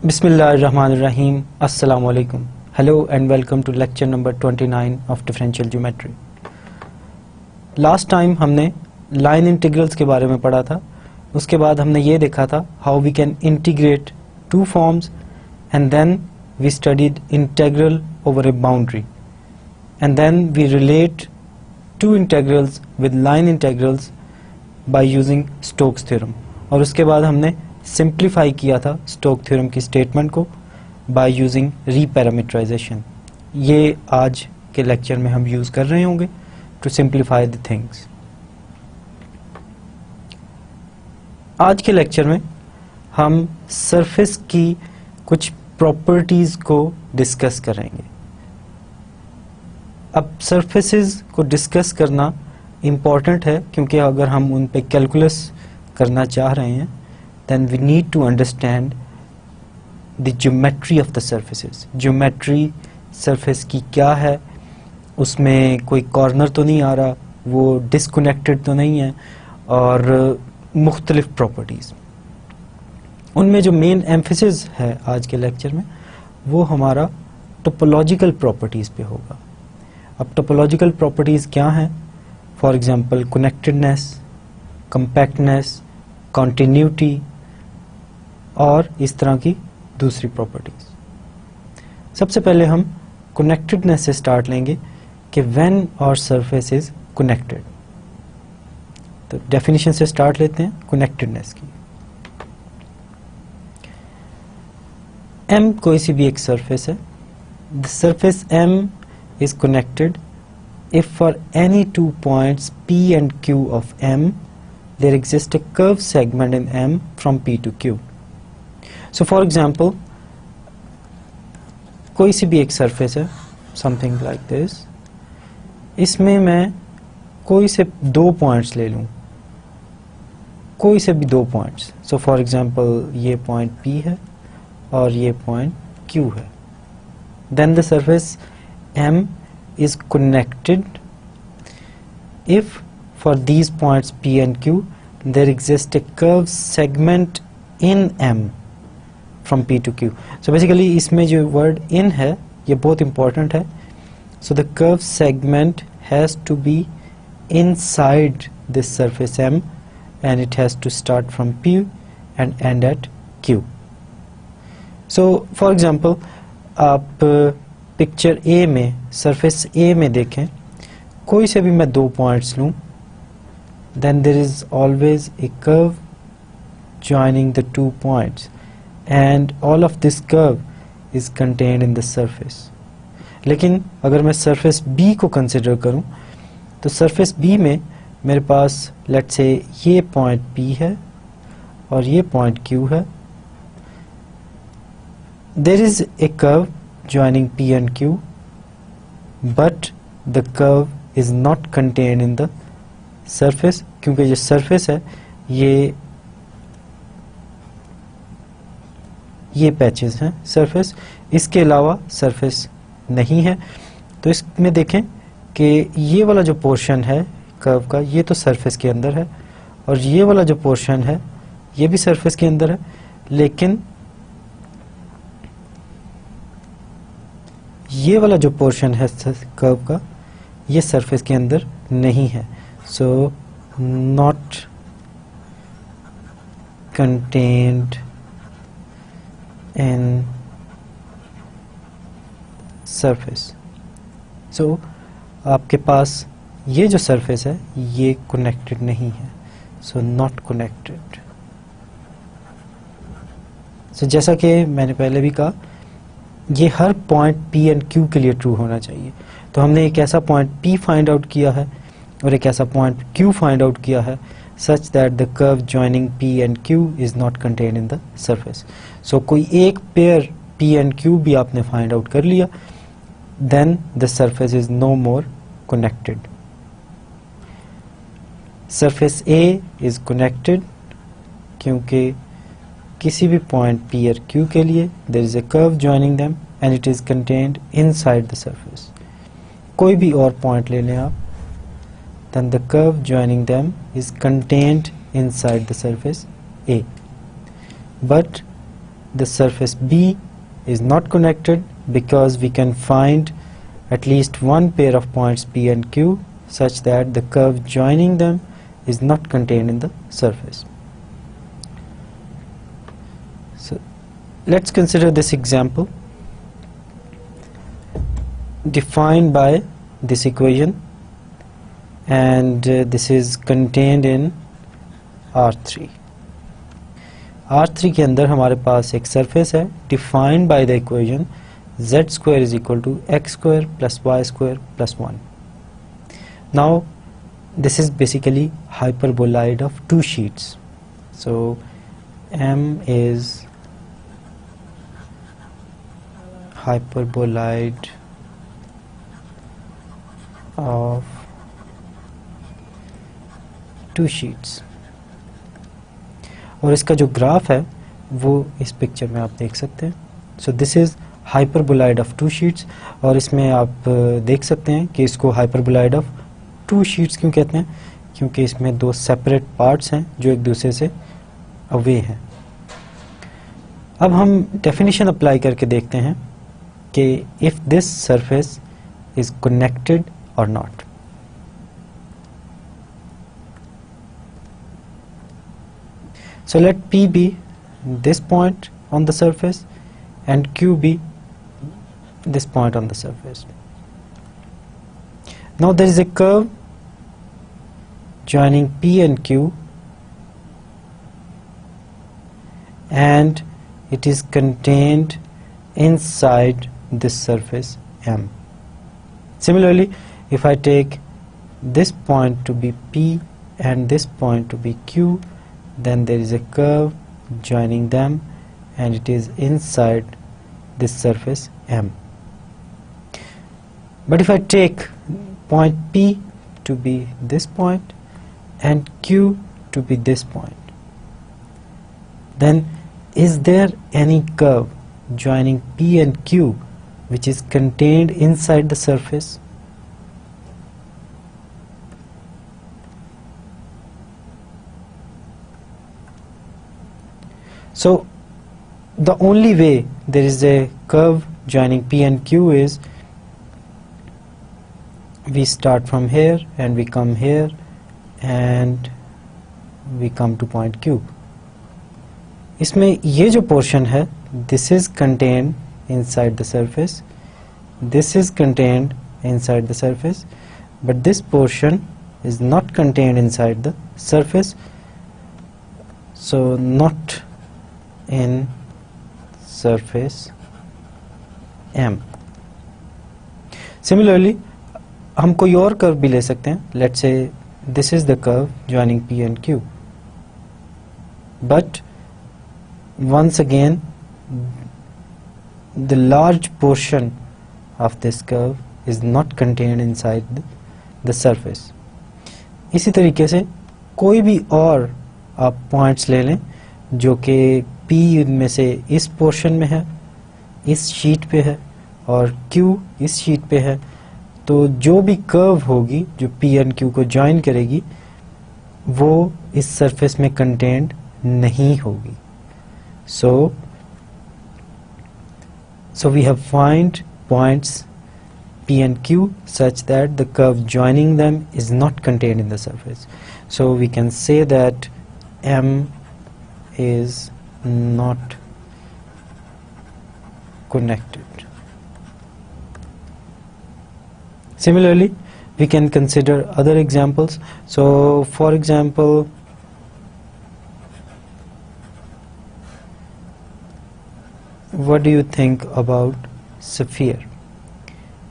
Bismillahirrahmanirrahim. Assalamu alaikum. Hello and welcome to lecture number 29 of differential geometry. Last time हमने line integrals के बारे में पढ़ा था. उसके बाद हमने ये देखा था how we can integrate two forms and then we studied integral over a boundary and then we relate two integrals with line integrals by using Stokes theorem. और उसके बाद हमने सिंप्लीफाई किया था स्टोक थ्योरम की स्टेटमेंट को by using reparameterization. ये आज के लेक्चर में हम यूज कर रहे होंगे टू सिंप्लीफाई द थिंग्स. आज के लेक्चर में हम सरफेस की कुछ प्रॉपर्टीज को डिस्कस करेंगे. अब सरफेसेस को डिस्कस करना इम्पॉर्टेंट है क्योंकि अगर हम उन पे कैलकुलस करना चाह रहे हैं then we need to understand the geometry of the surfaces. Geometry surface की क्या है, उसमें कोई कॉर्नर तो नहीं आ रहा, वो डिसकनेक्टेड तो नहीं है, और मुख्तलिफ प्रॉपर्टीज़. उनमें जो मेन एम्फेसिस है आज के लेक्चर में वो हमारा टोपोलॉजिकल प्रॉपर्टीज़ पे होगा. अब टोपोलॉजिकल प्रॉपर्टीज़ क्या हैं? For example connectedness, compactness, continuity और इस तरह की दूसरी प्रॉपर्टीज. सबसे पहले हम कनेक्टेडनेस से स्टार्ट लेंगे कि when our surface is connected. तो डेफिनेशन से स्टार्ट लेते हैं कनेक्टेडनेस की. M कोई सी भी एक सरफेस है. The surface M is connected if for any two points P and Q of M there exists a curved segment in M from P to Q. So for example, कोई सी भी एक surface है, something like this. इसमें मैं कोई से दो points ले लूं, कोई से भी दो पॉइंट्स. So for example, ये पॉइंट P है और ये पॉइंट Q है. Then the surface M is connected if for these points P and Q there exists a curved segment in M from P to Q. So basically इसमें जो word in है ये बहुत important है. So the curved segment has to be inside this surface M and it has to start from P and end at Q. So for example आप picture A में surface A में देखें, कोई से भी मैं दो पॉइंट्स लूँ, then there is always a curve joining the two points and all of this curve is contained in the surface. लेकिन अगर मैं surface B को consider करूं तो surface B में मेरे पास let's say ये point P है और ये point Q है. There is a curve joining P and Q but the curve is not contained in the surface क्योंकि जो surface है ये पैचेस हैं सरफेस, इसके अलावा सरफेस नहीं है. तो इसमें देखें कि ये वाला जो पोर्शन है कर्व का ये तो सरफेस के अंदर है और ये वाला जो पोर्शन है ये भी सरफेस के अंदर है, लेकिन ये वाला जो पोर्शन है कर्व का ये सरफेस के अंदर नहीं है. So not contained in surface. So आपके पास ये जो surface है ये connected नहीं है, so not connected. So जैसा कि मैंने पहले भी कहा ये हर पॉइंट P and Q के लिए ट्रू होना चाहिए. तो हमने एक ऐसा पॉइंट P फाइंड आउट किया है और एक ऐसा पॉइंट Q फाइंड आउट किया है such that the curve joining P and Q is not contained in the surface. So कोई एक पेयर P and Q भी आपने फाइंड आउट कर लिया, then the surface is no more connected. Surface A is connected क्योंकि किसी भी point P और Q के लिए there is a curve joining them and it is contained inside the surface. कोई भी और पॉइंट ले लें आप, then the curve joining them is contained inside the surface A. But the surface B is not connected because we can find at least one pair of points P and Q such that the curve joining them is not contained in the surface. So let's consider this example defined by this equation, and this is contained in R3. R3 के अंदर हमारे पास एक surface है defined by the equation z square is equal to x square plus y square plus 1. Now this is basically hyperboloid of two sheets. So M is hyperboloid of two sheets, और इसका जो graph है वो इस picture में आप देख सकते हैं. So this is hyperboloid of two sheets, और इसमें आप देख सकते हैं कि इसको हाइपरबोलाइड ऑफ टू शीट्स क्यों कहते हैं, क्योंकि इसमें दो सेपरेट पार्ट्स हैं जो एक दूसरे से अवे हैं. अब हम डेफिनेशन अप्लाई करके देखते हैं कि if this surface is connected और not. So let P be this point on the surface and Q be this point on the surface. Now there is a curve joining P and Q, and it is contained inside this surface M. Similarly, if I take this point to be P and this point to be Q, then there is a curve joining them and it is inside this surface M. But if I take point P to be this point and Q to be this point, then is there any curve joining P and Q which is contained inside the surface? So the only way there is a curve joining P and Q is we start from here and we come here and we come to point Q. इसमें ये जो portion है, this is contained inside the surface, this is contained inside the surface, but this portion is not contained inside the surface, so not in surface M. Similarly, हम कोई और curve भी ले सकते हैं. Let's say this is the curve joining P and Q, but once again the large portion of this curve is not contained inside the surface. इसी तरीके से कोई भी और आप पॉइंट्स ले लें जो कि P में से इस पोर्शन में है, इस शीट पे है, और Q इस शीट पे है, तो जो भी कर्व होगी जो P एंड Q को ज्वाइन करेगी वो इस सरफेस में कंटेंट नहीं होगी. So we have find points P and Q such that the curve joining them is not contained in the surface. So we can say that M is not connected. Similarly, we can consider other examples. So for example, what do you think about sphere?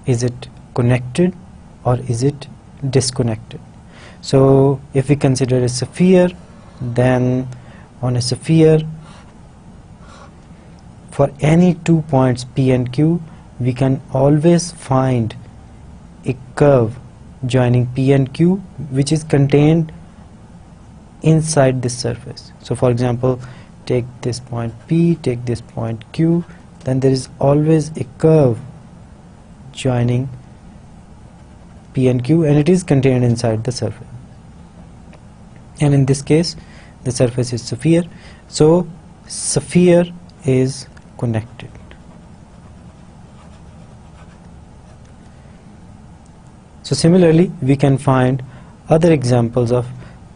Is it connected or is it disconnected? So if we consider a sphere, then on a sphere, for any 2 points P and Q, we can always find a curve joining P and Q which is contained inside this surface. So for example, take this point P, take this point Q, then there is always a curve joining P and Q and it is contained inside the surface. And in this case the surface is sphere. So sphere is connected. So similarly we can find other examples of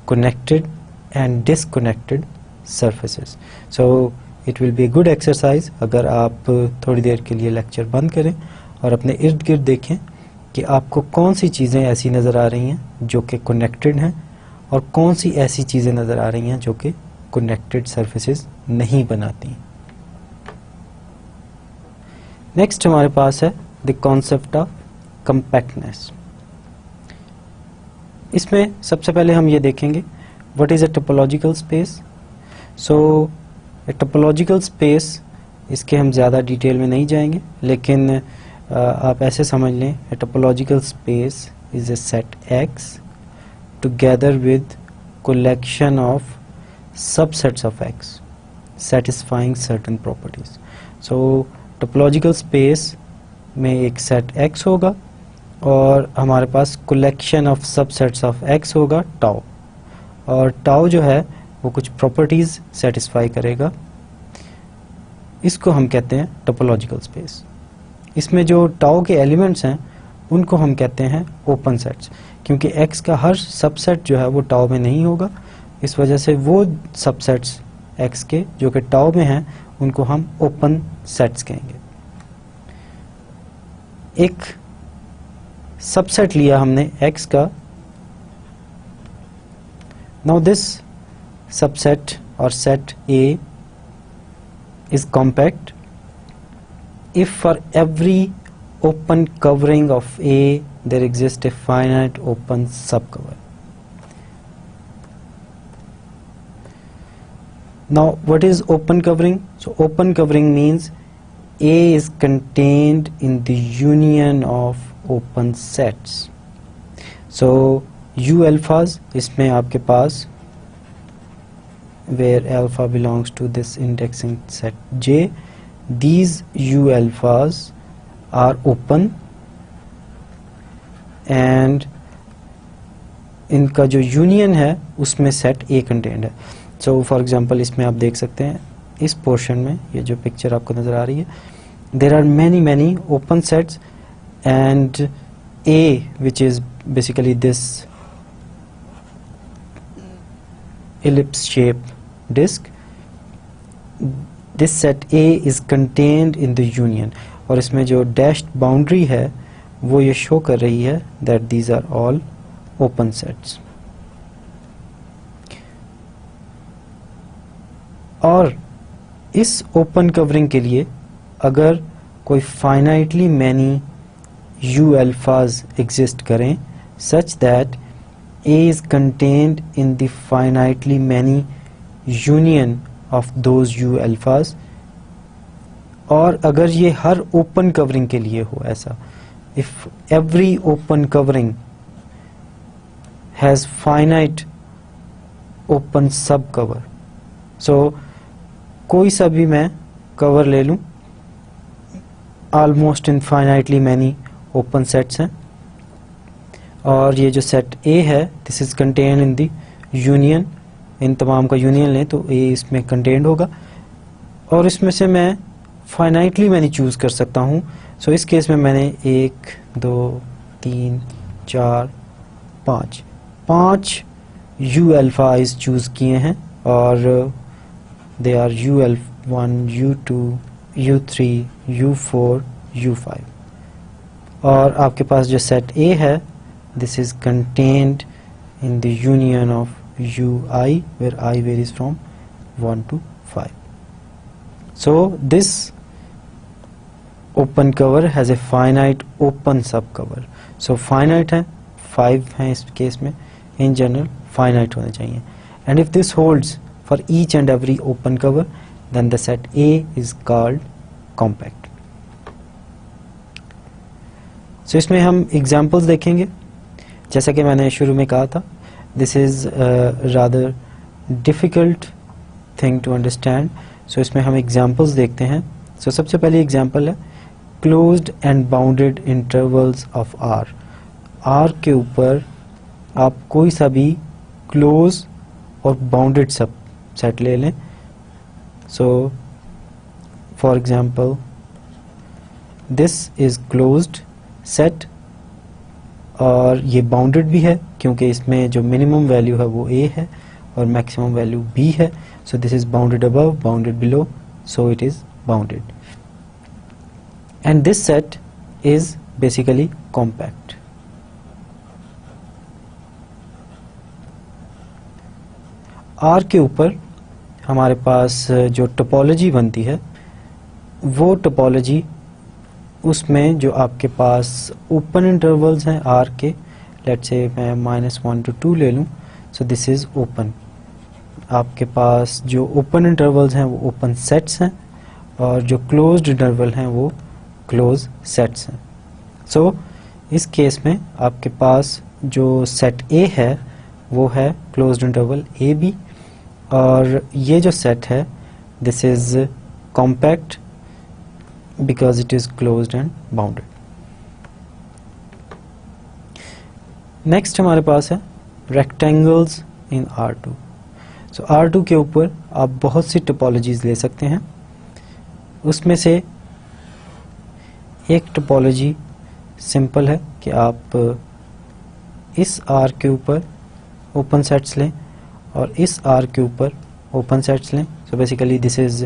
connected and disconnected surfaces. So it will be a good exercise अगर आप थोड़ी देर के लिए lecture बंद करें और अपने इर्द गिर्द देखें कि आपको कौन सी चीज़ें ऐसी नज़र आ रही हैं जो कि कनेक्टेड हैं और कौन सी ऐसी चीज़ें नज़र आ रही हैं जो कि कनेक्टेड सर्फेसेस नहीं बनाती। नेक्स्ट हमारे पास है द कॉन्सेप्ट ऑफ कंपैक्टनेस। इसमें सबसे पहले हम ये देखेंगे what is a topological space. So a topological space, इसके हम ज़्यादा डिटेल में नहीं जाएंगे, लेकिन आप ऐसे समझ लें a topological space is a set x together with collection of subsets of x satisfying certain properties. So topological space में एक सेट x होगा और हमारे पास collection of subsets of x होगा टाउ, और टाउ जो है वो कुछ प्रॉपर्टीज सेटिस्फाई करेगा। इसको हम कहते हैं टोपोलॉजिकल स्पेस। इसमें जो टाउ के एलिमेंट्स हैं उनको हम कहते हैं ओपन सेट्स, क्योंकि x का हर सबसेट जो है वो टाउ में नहीं होगा, इस वजह से वो सबसेट्स x के जो कि टाउ में हैं उनको हम ओपन सेट्स कहेंगे। एक सबसेट लिया हमने x का, नाउ दिस सबसेट और set A is compact if for every open covering of A there exists a finite open subcover. Now what is open covering? So open covering means A is contained in the union of open sets. So U alphas, इसमें आपके पास where alpha belongs to this indexing set J, these U alphas are open and इनका जो union है उसमें set A contained है। So for example इसमें आप देख सकते हैं इस पोर्शन में, ये जो पिक्चर आपको नज़र आ रही है, there are many open sets and A which is basically this ellipse shaped disk, this set A is contained in the union, और इसमें जो डैश्ड बाउंड्री है वो ये शो कर रही है that these are all open sets। और इस ओपन कवरिंग के लिए अगर कोई finitely many U alphas exist करें such that A is contained in the finitely many union of those U alphas, और अगर ये हर ओपन कवरिंग के लिए हो ऐसा, if every open covering has finite open subcover, so कोई सा भी मैं कवर ले लूं, almost infinitely many open sets हैं, और ये जो सेट A है this is contain in the union, इन तमाम का यूनियन लें तो A इसमें कंटेन्ड होगा, और इसमें से मैं फाइनाइटली मैंने चूज़ कर सकता हूँ। सो इस केस में मैंने 1 2 3 4 5 U अल्फाइज चूज़ किए हैं, और they are U1 U2 U3 U4 U5, और आपके पास जो सेट A है this is contained in the union of UI where I varies from 1 to 5. So this open cover has a finite open subcover. So finite है, 5 हैं इस case में, in general finite होने चाहिए, and if this holds for each and every open cover then the set A is called compact. So इसमें हम examples देखेंगे, जैसा कि मैंने शुरू में कहा था this is rather difficult thing to understand. So इसमें हम एग्जाम्पल्स देखते हैं। सो सबसे पहली एग्जाम्पल है closed and bounded intervals of R। R के ऊपर आप कोई सा भी क्लोज और बाउंडेड सब सेट ले लें। सो for example this is closed set, और ये बाउंडेड भी है क्योंकि इसमें जो मिनिमम वैल्यू है वो a है और मैक्सिमम वैल्यू b है. So this is bounded above, bounded below, so it is bounded. And this set is basically compact. R के ऊपर हमारे पास जो टोपोलॉजी बनती है वो टोपोलॉजी, उसमें जो आपके पास ओपन इंटरवल्स हैं R के, लेट्स से मैं -1 to 2 ले लूँ. So this is open. आपके पास जो ओपन इंटरवल्स हैं वो ओपन सेट्स हैं और जो क्लोज्ड इंटरवल हैं वो क्लोज सेट्स हैं. सो इस केस में आपके पास जो सेट A है वो है क्लोज्ड इंटरवल AB, और ये जो सेट है this is compact because it is closed and bounded. Next हमारे पास है रेक्टेंगल्स इन R2. सो R2 के ऊपर आप बहुत सी टोपोलॉजीज ले सकते हैं. उसमें से एक टोपोलॉजी सिंपल है कि आप इस R के ऊपर ओपन सेट्स लें और इस R के ऊपर ओपन सेट्स लें. So basically this is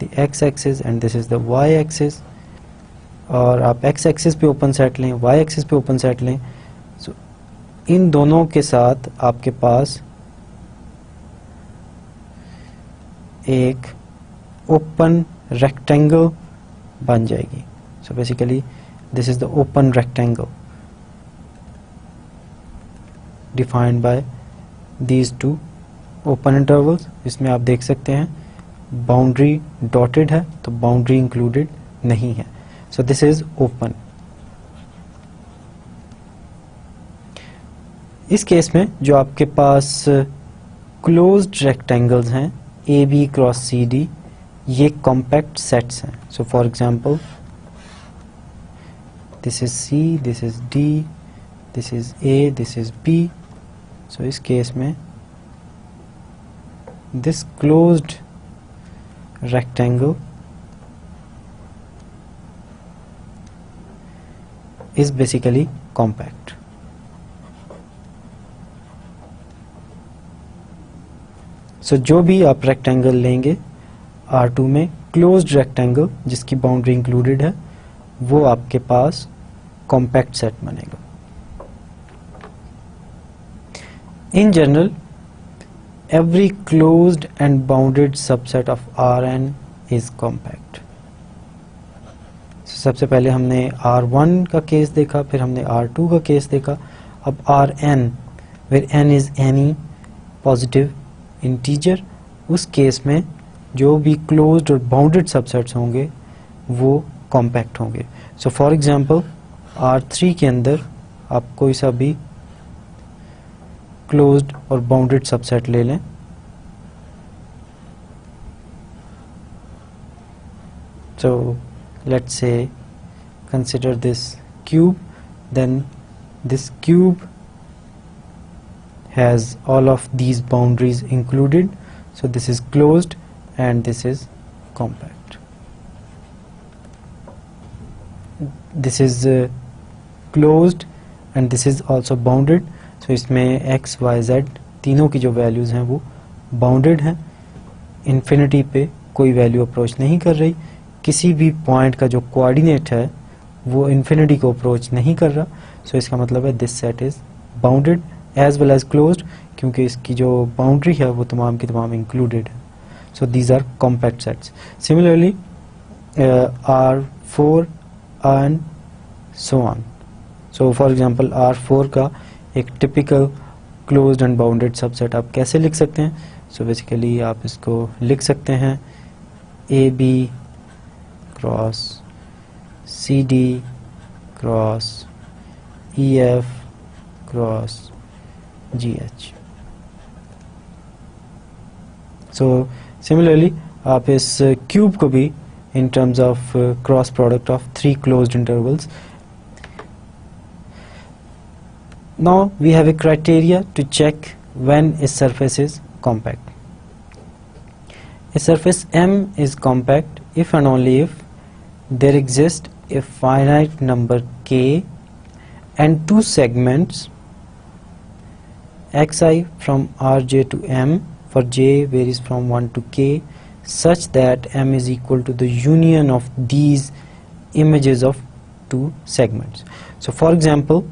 the x axis and this is the y axis, और आप x एक्सिस पे ओपन सेट लें, y एक्सिस पे ओपन सेट लें. सो इन दोनों के साथ आपके पास एक ओपन रेक्टेंगल बन जाएगी. So basically this is the open rectangle defined by these two open intervals. इसमें आप देख सकते हैं बाउंड्री डॉटेड है तो बाउंड्री इंक्लूडेड नहीं है. So this is open. इस केस में जो आपके पास क्लोज्ड रेक्टेंगल्स हैं AB क्रॉस CD, ये कॉम्पैक्ट सेट्स हैं. सो for example this is C, this is D, this is A, this is B. सो इस केस में this closed rectangle is basically compact. So जो भी आप रेक्टेंगल लेंगे R2 में, क्लोज्ड रेक्टेंगल जिसकी बाउंड्री इंक्लूडेड है, वो आपके पास कॉम्पैक्ट सेट बनेगा. In general every closed and bounded subset of Rn is compact. सबसे पहले हमने R1 का केस देखा, फिर हमने R2 का केस देखा. अब Rn, where n is any positive integer, उस केस में जो भी closed और bounded subsets होंगे वो compact होंगे. So for example R3 के अंदर आप कोई सा भी क्लोज्ड और बाउंडेड सबसेट ले लें. So let's say consider this cube, then this cube has all of these boundaries included, so this is closed and this is compact. This is closed and this is also bounded. So इसमें x, y, z तीनों की जो values हैं वो bounded हैं. Infinity पे कोई value approach नहीं कर रही. किसी भी पॉइंट का जो कोऑर्डिनेट है वो इन्फिनिटी को अप्रोच नहीं कर रहा. सो इसका मतलब है this set is bounded as well as closed, क्योंकि इसकी जो बाउंड्री है वो तमाम की तमाम इंक्लूडेड है. So these are compact sets. Similarly R4 and so on. So for example R4 का एक typical closed and bounded subset आप कैसे लिख सकते हैं? सो बेसिकली आप इसको लिख सकते हैं AB cross CD cross EF cross GH. So similarly आप इस क्यूब को भी in terms of cross product of 3 closed intervals. Now we have a criteria to check when a surface is compact. A surface M is compact if and only if there exists a finite number k and two segments xi from rj to m, for j varies from 1 to k, such that m is equal to the union of these images of two segments. So for example,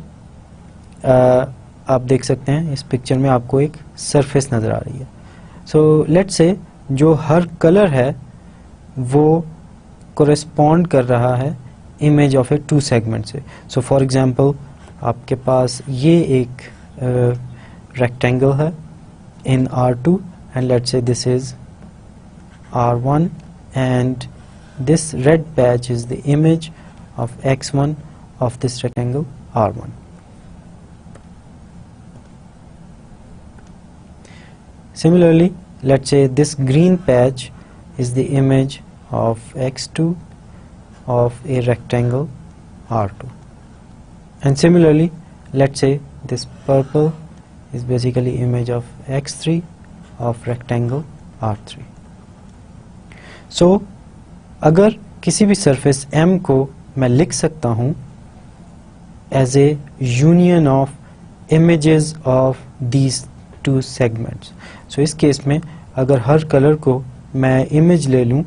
आप देख सकते हैं इस picture में आपको एक surface नज़र आ रही है. सो लेट्स से जो हर कलर है वो कोरेस्पॉन्ड कर रहा है image of A to segment से. सो फॉर एग्जांपल आपके पास ये एक रेक्टेंगल है in R2 and let's say this is R1 and this red patch is the image of X1 of this rectangle R1. Similarly, let's say this green patch is the image of X2 of a rectangle R2, and similarly let's say this purple is basically image of X3 of rectangle R3. So अगर किसी भी surface M को मैं लिख सकता हूँ as a union of images of these two segments. So इस case में अगर हर कलर को मैं image ले लूँ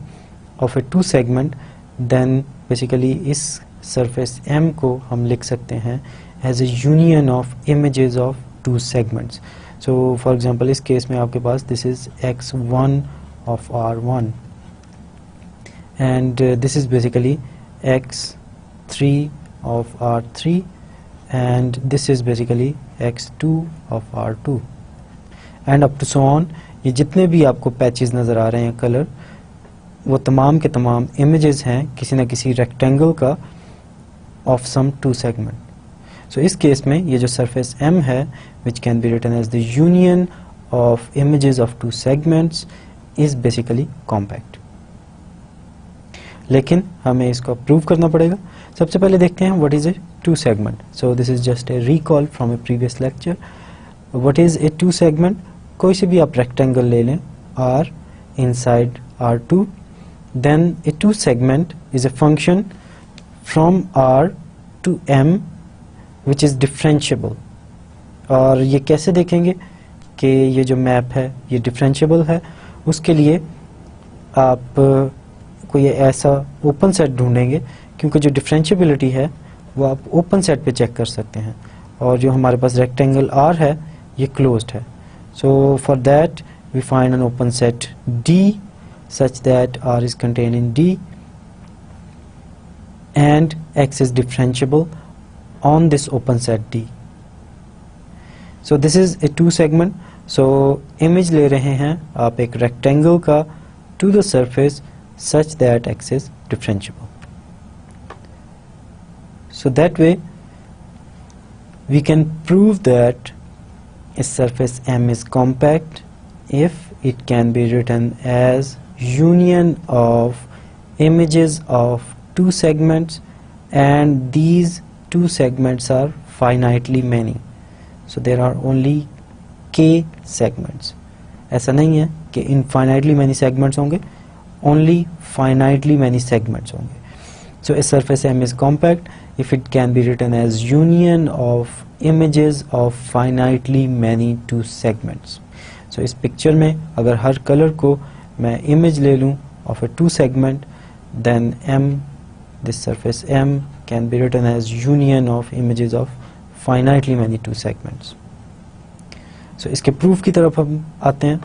of a two segment, then basically इस surface M को हम लिख सकते हैं as a union of images of two segments. So for example इस केस में आपके पास this is x1 of R1 and this is basically x3 of R3 and this is basically x2 of R2 and up to so on. ये जितने भी आपको patches नज़र आ रहे हैं कलर, वो तमाम के तमाम इमेजेस हैं किसी न किसी रेक्टेंगल का of some two segment. So इस केस में ये जो surface M है which can be written as the union of images of two segments is basically compact. लेकिन हमें इसको प्रूव करना पड़ेगा. सबसे पहले देखते हैं what is a two segment. So this is just a recall from a previous lecture. What is a two segment? कोई से भी आप rectangle ले लें R inside R2, then a two segment is a function from R to M which is differentiable. और ये कैसे देखेंगे कि ये जो मैप है ये डिफरेंशिएबल है? उसके लिए आप कोई ऐसा ओपन सेट ढूंढेंगे, क्योंकि जो डिफरेंशिएबिलिटी है वो आप ओपन सेट पे चेक कर सकते हैं और जो हमारे पास रेक्टेंगल R है ये क्लोज्ड है. So for that we find an open set D such that R is contained in D and X is differentiable on this open set D. So this is a two segment. So image ले रहे हैं आप एक rectangle का to the surface such that X is differentiable. So that way we can prove that a surface M is compact if it can be written as union of images of two segments and these two segments are finitely many. So there are only k segments. ऐसा नहीं है कि infinitely many segments होंगे, only finitely many segments होंगे. So a surface M is compact if it can be written as union of images of finitely many two segments. So इस picture में अगर हर color को मैं image ले लूँ of a two segment, then M, this surface M can be written as union of images of finitely many two segments. So इसके proof की तरफ हम आते हैं.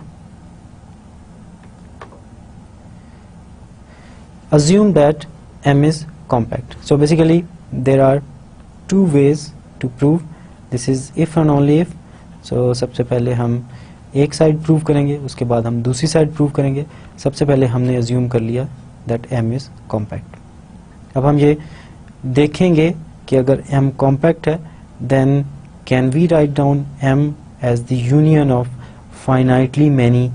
Assume that M is compact. So basically there are two ways to prove. This is if and only if. So सबसे पहले हम एक साइड प्रूव करेंगे, उसके बाद हम दूसरी साइड प्रूव करेंगे. सबसे पहले हमने अज्यूम कर लिया that M is compact. अब हम ये देखेंगे कि अगर M compact है, then can we write down M as the union of finitely many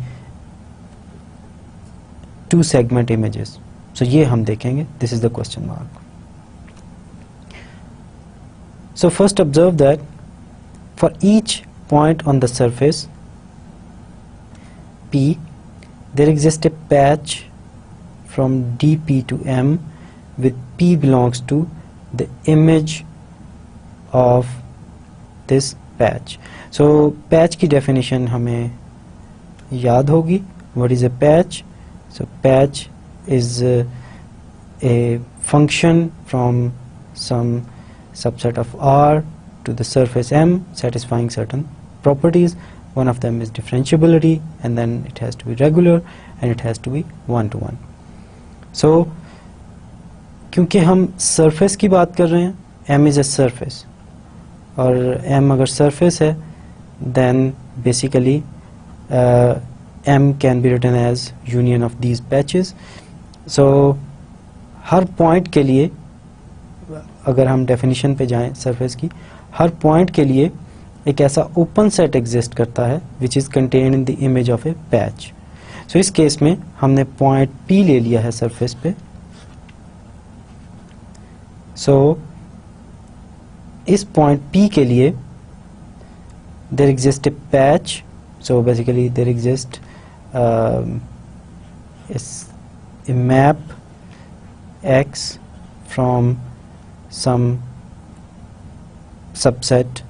two segment images? So ये हम देखेंगे. This is the question mark. So first observe that for each point on the surface P, there exists a patch from dp to m with p belongs to the image of this patch. So patch की definition हमें याद होगी. What is a patch? So patch is a function from some subset of R to the surface M satisfying certain properties. One of them is differentiability, and then it has to be regular and it has to be one-to-one. So क्योंकि हम surface की बात कर रहे हैं, M is a surface, और M अगर surface है, then basically M can be written as union of these patches. So her point के लिए, अगर हम definition पे जाएं surface की, हर point के लिए एक ऐसा open set exist करता है which is contained in the image of a patch. So इस केस में हमने point P ले लिया है surface पे. So इस point P के लिए there exists a patch. So basically there exists a map X from some subset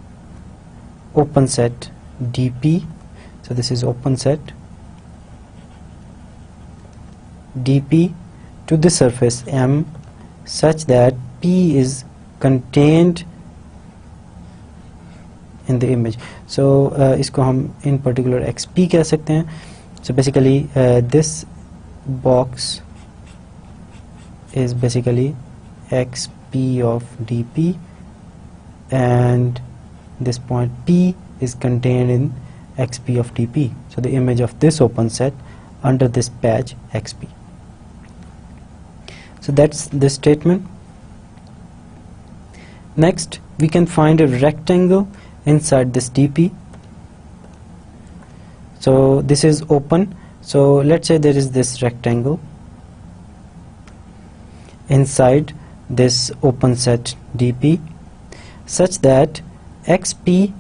open set dp. So this is open set dp to the surface M such that P is contained in the image. So इसको हम in particular xp कह सकते हैं. So basically this box is basically xp of dp, and this point P is contained in xp of dp. So the image of this open set under this patch xp. So that's this statement. Next we can find a rectangle inside this dp. So this is open. So let's say there is this rectangle inside this open set dp such that xp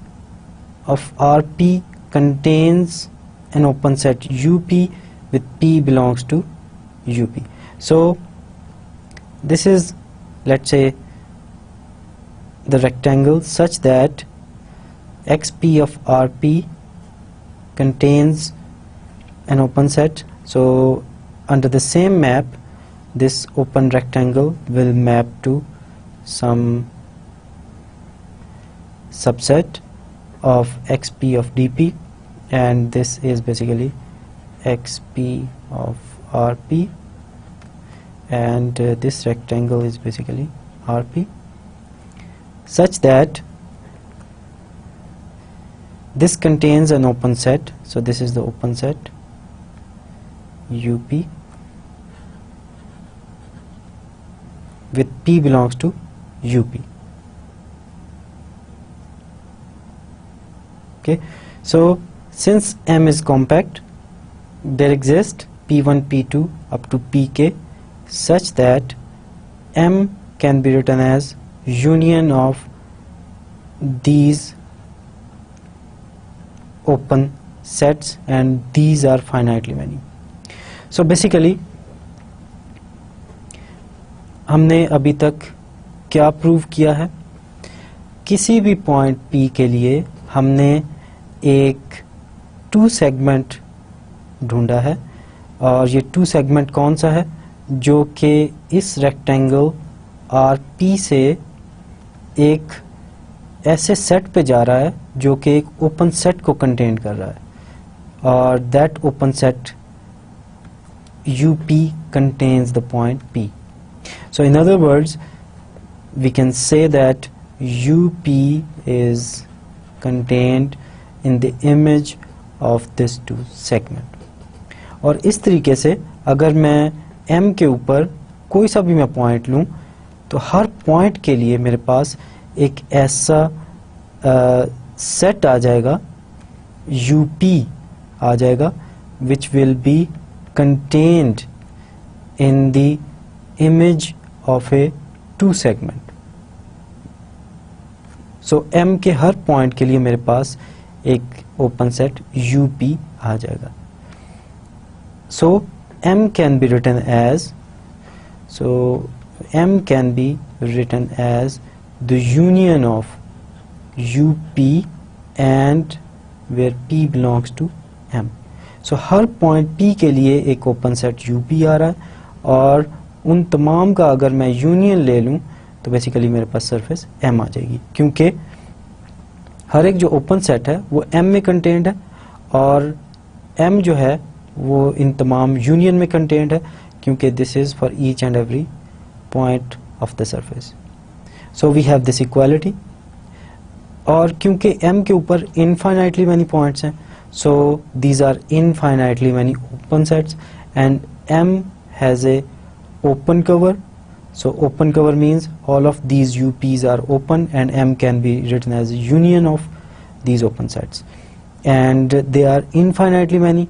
of rp contains an open set up with p belongs to up. So this is, let's say, the rectangle such that xp of rp contains an open set. So under the same map this open rectangle will map to some subset of xp of dp, and this is basically xp of rp, and this rectangle is basically rp, such that this contains an open set. So this is the open set up with p belongs to up. Okay, so since M is compact, there exists p1 p2 up to pk such that M can be written as union of these open sets, and these are finitely many. So basically हमने अभी तक क्या prove किया है? किसी भी point P के लिए हमने एक 2 सेगमेंट ढूंढा है, और ये 2 सेगमेंट कौन सा है? जो कि इस रेक्टेंगल RP से एक ऐसे सेट पे जा रहा है जो कि एक ओपन सेट को कंटेन कर रहा है, और that open set UP contains the point P. So in other words, we can say that UP is contained in the image of this 2 segment. और इस तरीके से अगर मैं M के ऊपर कोई सा भी मैं पॉइंट लूँ तो हर पॉइंट के लिए मेरे पास एक ऐसा सेट आ जाएगा, UP आ जाएगा, which will be contained in the image of a 2 segment. So M के हर पॉइंट के लिए मेरे पास एक ओपन सेट UP आ जाएगा. So M can be written as, so M can be written as the union of UP and where P belongs to M. So her point P के लिए एक open set UP आ रहा है, और उन तमाम का अगर मैं यूनियन ले लूँ तो बेसिकली मेरे पास सरफेस M आ जाएगी, क्योंकि हर एक जो ओपन सेट है वो M में कंटेंट है, और M जो है वो इन तमाम यूनियन में कंटेंट है, क्योंकि this is for each and every point of the surface. So we have this equality, और क्योंकि M के ऊपर इनफाइनाइटली मैनी पॉइंट्स हैं, so these are infinitely many open sets, and M has a open cover. So open cover means all of these UPs are open, and M can be written as a union of these open sets, and they are infinitely many.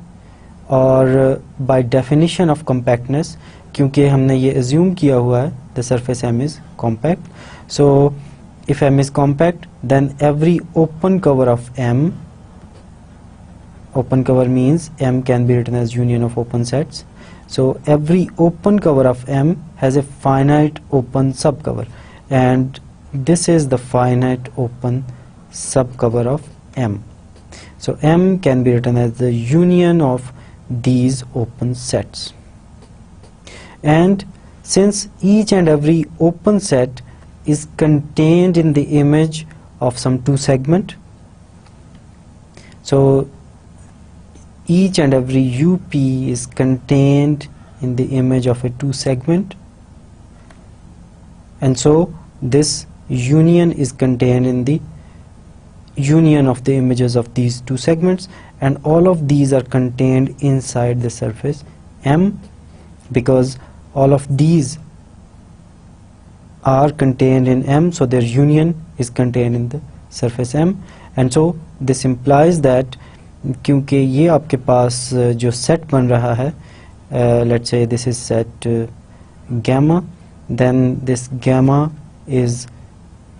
और by definition of compactness, क्योंकि हमने ये assume किया हुआ है the surface M is compact, so if M is compact, then every open cover of M, open cover means M can be written as union of open sets, so every open cover of M has a finite open subcover, and this is the finite open subcover of M. So M can be written as the union of these open sets, and since each and every open set is contained in the image of some two segment, so each and every UP is contained in the image of a two segment, and so this union is contained in the union of the images of these two segments, and all of these are contained inside the surface M, because all of these are contained in M, so their union is contained in the surface M. And so this implies that क्योंकि ये आपके पास जो set बन रहा है, let's say this is set gamma, then this gamma is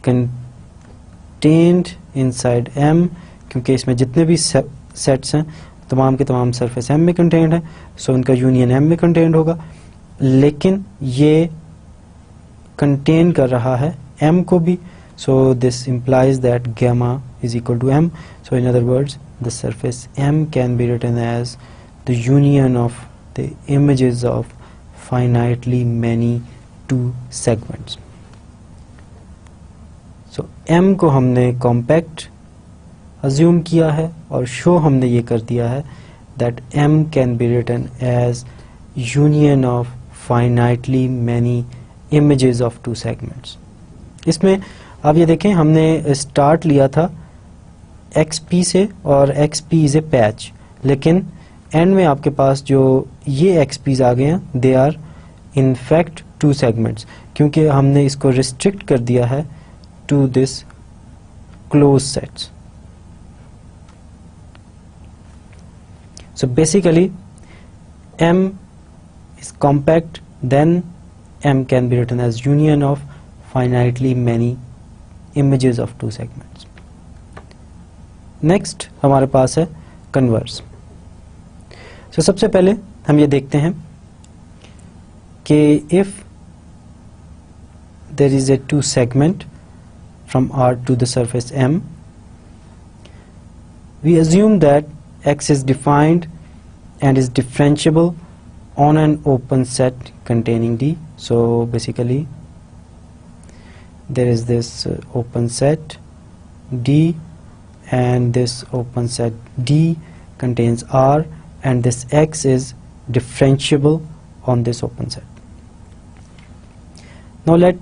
contained inside M, क्योंकि इसमें जितने भी सेट्स हैं तमाम के तमाम सरफेस M में कंटेंड है, सो उनका यूनियन M में कंटेंड होगा, लेकिन ये कंटेन कर रहा है M को भी, so this implies that gamma is equal to M. So in other words, the surface M can be written as the union of the images of finitely many two segments. So M को हमने compact assume किया है, और show हमने ये कर दिया है that M can be written as union of finitely many images of two segments. इसमें आप ये देखें, हमने स्टार्ट लिया था XP से, और XP इज ए पैच, लेकिन एंड में आपके पास जो ये XPs आ गए हैं, they are in fact two segments, क्योंकि हमने इसको रिस्ट्रिक्ट कर दिया है to this close sets. So basically M is compact, then M can be written as union of finitely many images of two segments. Next हमारे पास है converse. सो सबसे पहले हम ये देखते हैं कि if there is a to segment from R to the surface M, we assume that X is defined and is differentiable on an open set containing D. So basically there is this open set D, and this open set D contains R, and this X is differentiable on this open set. Now let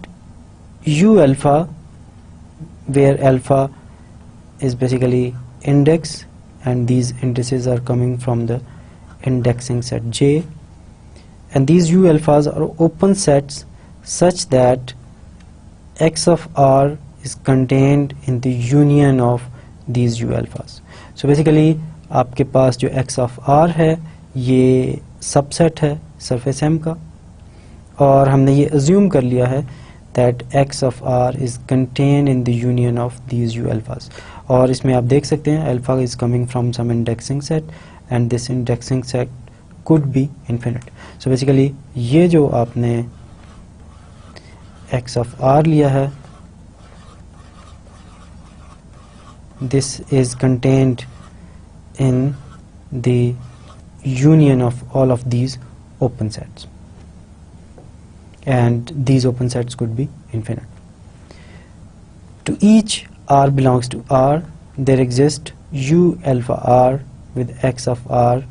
U alpha, where alpha is basically index, and these indices are coming from the indexing set J, and these U alphas are open sets such that X of R is contained in the union of these U alphas. So basically आपके पास जो X of R है ये subset है surface M का, और हमने ये assume कर लिया है that X of R is contained in the union of these U alphas. और इसमें आप देख सकते हैं alpha is coming from some indexing set, and this indexing set could be infinite. So basically ये जो आपने x of r लिया है, this is contained in the union of all of these open sets, and these open sets could be infinite. To each r belongs to r, there exists u alpha r with x of r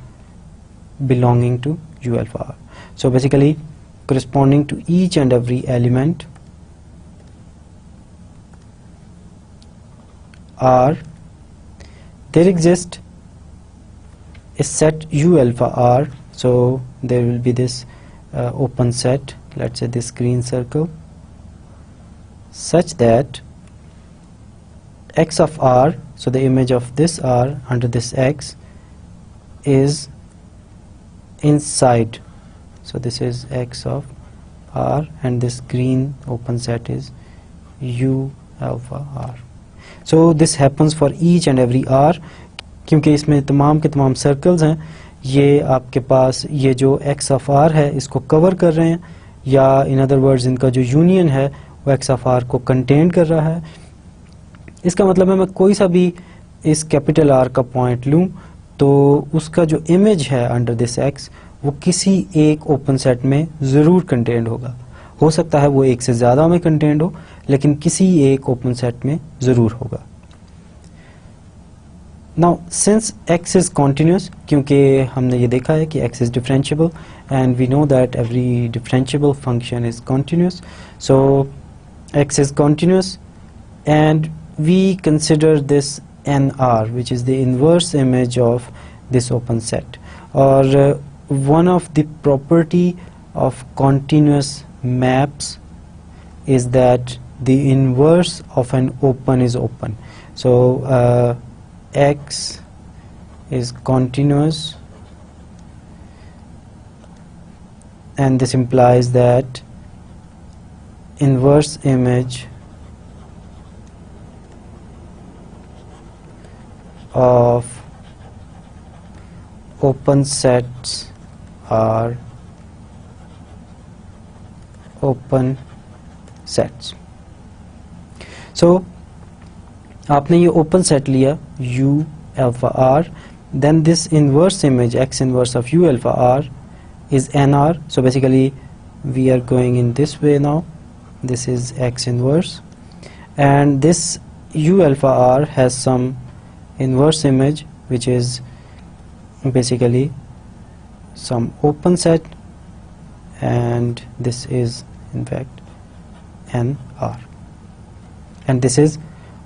belonging to u alpha r. So basically corresponding to each and every element r, there exists a set u alpha r. So there will be this open set, let's say this green circle, such that x of r, so the image of this r under this x is inside. So this is x of r and this green open set is u alpha r. So this happens for each and every r, क्योंकि इसमें तमाम के तमाम circles हैं, ये आपके पास ये जो x of r है इसको कवर कर रहे हैं, या इन अदर वर्ड्स इनका जो यूनियन है वो x of r को कंटेन कर रहा है. इसका मतलब है मैं कोई सा भी इस कैपिटल R का पॉइंट लूं तो उसका जो इमेज है अंडर दिस x वो किसी एक ओपन सेट में ज़रूर कंटेंड होगा. हो सकता है वो एक से ज़्यादा में कंटेंड हो, लेकिन किसी एक ओपन सेट में ज़रूर होगा. Now since x is continuous, क्योंकि हमने ये देखा है कि x is differentiable and we know that every differentiable function is continuous. So x is continuous and we consider this NR, which is the inverse image of this open set, or one of the property of continuous maps is that the inverse of an open is open. So x is continuous, and this implies that inverse image of open sets are open sets. So आपने ये open set लिया u alpha r, then this inverse image x inverse of u alpha r is nr. So basically we are going in this way now. This is x inverse, and this u alpha r has some inverse image which is basically some open set, and this is in fact NR, and this is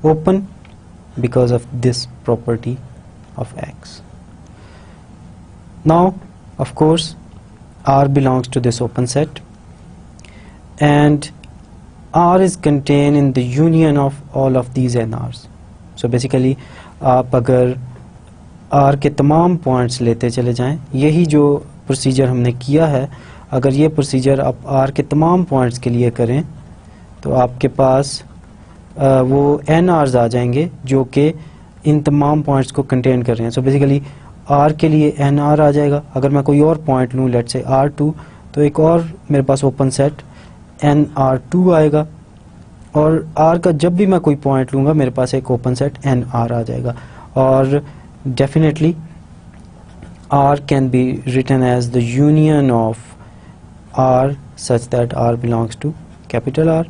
open because of this property of x. Now of course R belongs to this open set, and R is contained in the union of all of these NRs. So basically आप अगर R के तमाम points लेते चले जाएं, यही जो procedure हमने किया है, अगर ये प्रोसीजर आप R के तमाम पॉइंट्स के लिए करें तो आपके पास वो NRs आ जाएंगे जो कि इन तमाम पॉइंट्स को कंटेन कर रहे हैं. सो बेसिकली R के लिए NR आ जाएगा. अगर मैं कोई और पॉइंट लूँ, लेट्स से R2, तो एक और मेरे पास ओपन सेट NR2 आएगा, और R का जब भी मैं कोई पॉइंट लूँगा मेरे पास एक ओपन सेट NR आ जाएगा. और definitely R can be written as the union of R such that R belongs to capital R.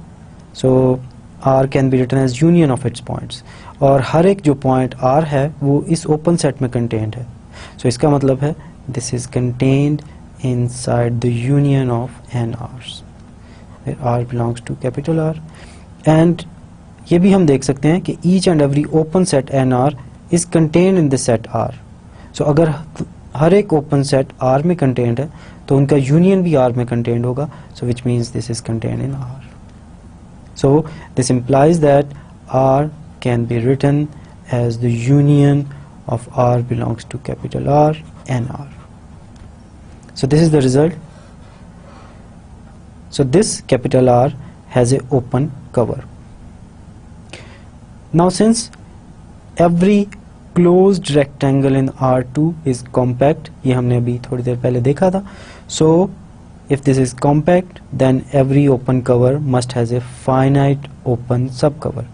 So R can be written as union of its points, और हर एक जो point R है वो इस open set में contained है. So इसका मतलब है this is contained inside the union of NRs where R belongs to capital R. And ये भी हम देख सकते हैं कि each and every open set NR is contained in the set R. So अगर हर एक open set R में contained है तो उनका union भी R में contained होगा. So which means this is contained in R. So this implies that R can be written as the union of R belongs to capital R and R. So this is the result. So this capital R has a open cover. Now since every closed rectangle in R2 is compact, ये हमने अभी थोड़ी देर पहले देखा था. So if this is compact, then every open cover must has a finite open subcover.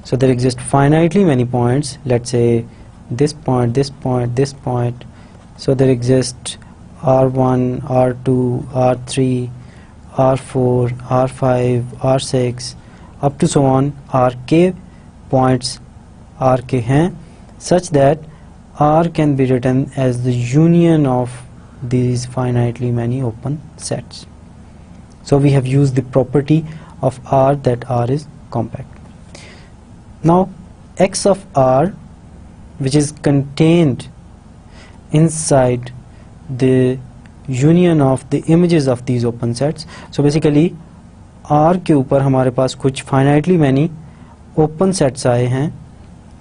So there exist finitely many points, let's say this point, this point, this point. So there exist R1, R2, R3, R4, R5, R6 up to so on. Rk points Rk हैं, such that R can be written as the union of these finitely many open sets. So we have used the property of R, that R is compact. Now X of R, which is contained inside the union of the images of these open sets. So basically R के ऊपर हमारे पास कुछ finitely many open sets आए हैं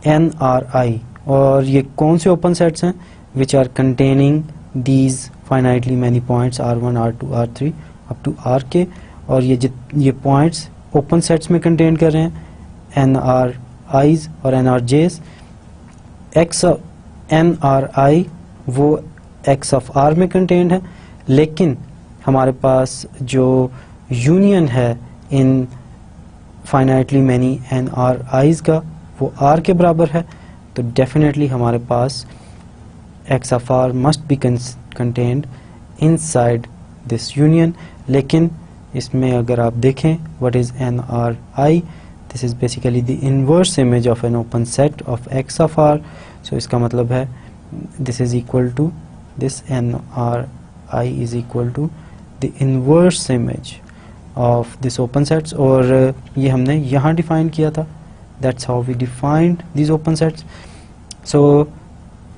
NRI, और ये कौन से open sets हैं? Which are containing these finitely many points R1, R2, R3 up to Rk, और ये points open sets में contain कर रहे हैं NRIs और NRJs. X of NRI वो X of R में contained है, लेकिन हमारे पास जो यूनियन है इन finitely many NRIs का वो R के बराबर है, तो डेफिनेटली हमारे पास X of R must be contained inside this union. लेकिन इसमें अगर आप देखें what is NRI, this is basically the inverse image of an open set of X of R. So इसका मतलब है this is equal to this NRI is equal to the inverse image of this open sets, और ये हमने यहाँ define किया था. That's how we defined these open sets. So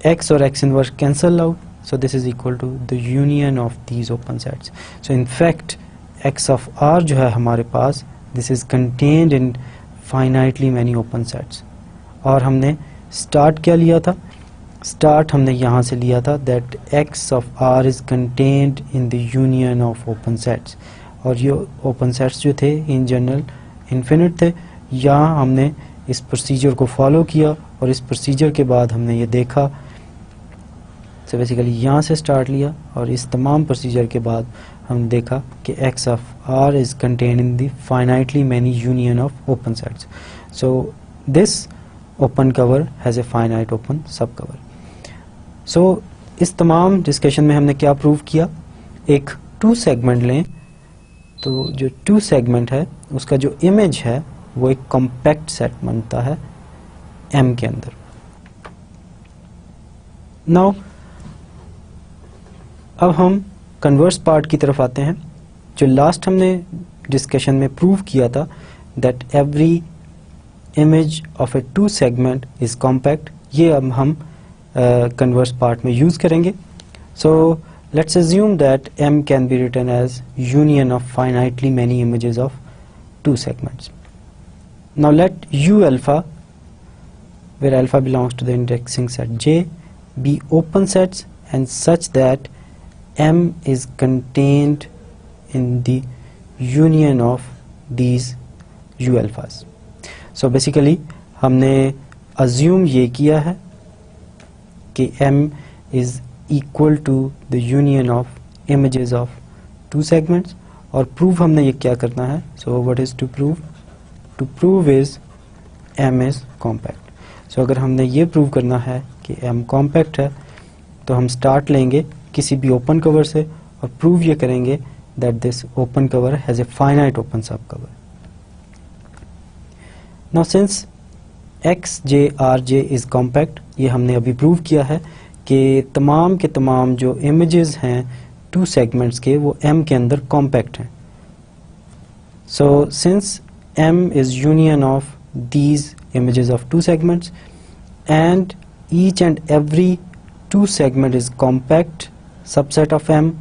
X और X inverse cancel out, so this is equal to the union of these open sets. So in fact X of R जो है हमारे पास, this is contained in finitely many open sets. और हमने start क्या लिया था? Start हमने यहाँ से लिया था that X of R is contained in the union of open sets, और ये open sets जो थे in general infinite थे. यहाँ हमने इस प्रोसीजर को फॉलो किया, और इस प्रोसीजर के बाद हमने ये देखा. So basically यहाँ से स्टार्ट लिया, और इस तमाम प्रोसीजर के बाद हमने देखा कि X of R is contained in the finitely many union of open sets. So this open cover has a finite open subcover. So इस तमाम डिस्कशन में हमने क्या प्रूव किया? एक टू सेगमेंट लें, तो जो टू सेगमेंट है उसका जो इमेज है वो एक कॉम्पैक्ट सेट बनता है M के अंदर. नाउ अब हम कन्वर्स पार्ट की तरफ आते हैं. जो लास्ट हमने डिस्कशन में प्रूव किया था that every image of A to segment is compact, ये अब हम कन्वर्स पार्ट में यूज करेंगे. So let's assume that M can be written as union of finitely many images of two segments. Now let U alpha, where alpha belongs to the indexing set J, be open sets and such that M is contained in the union of these U alphas. So basically हमने assume ये किया है कि M is equal to the union of images of two segments, और prove हमने ये क्या करना है. So what is to prove? To prove is M is compact. So अगर हमने ये प्रूव करना है कि M compact है, तो हम स्टार्ट लेंगे किसी भी ओपन कवर से और प्रूव ये करेंगे that this open cover has a finite open subcover. Now since XJ RJ is compact, ये हमने अभी प्रूव किया है कि तमाम के तमाम जो इमेजेस हैं टू सेगमेंट्स के वो M के अंदर कॉम्पैक्ट हैं. So since M is union of these images of two segments and each and every two segment is compact subset of M,